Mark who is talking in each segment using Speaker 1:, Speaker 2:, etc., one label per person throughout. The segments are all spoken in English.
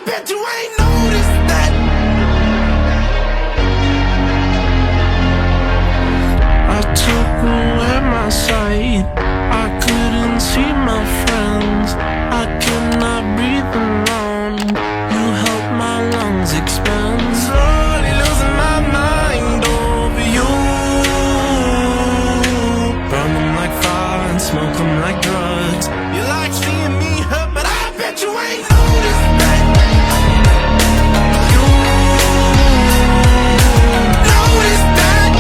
Speaker 1: bet you ain't noticed that. I took away my sight, I couldn't see my friends, I could not breathe alone. You helped my lungs expand. Slowly losing my mind over you. Burn them like fire and smoke them like drugs. You like seeing me hurt, but I bet you ain't noticed that. You noticed that.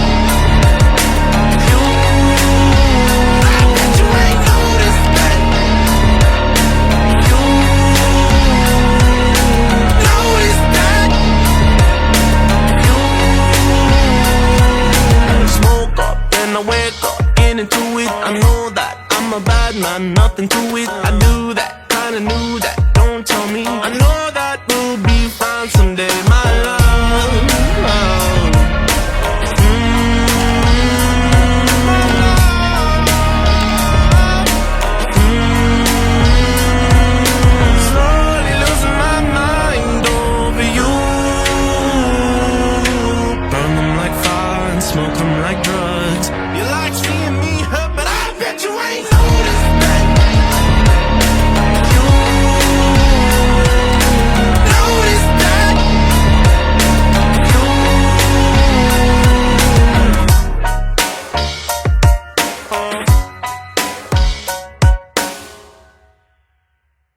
Speaker 1: You, I bet you ain't noticed that. You noticed that. You smoke up and I wake up, get into it. I know that I'm a bad man, nothing to it. I knew that, kinda knew that, don't tell me. I know that we'll be fine someday, my love. Slowly losing my mind over you. Burn them like fire and smoke them like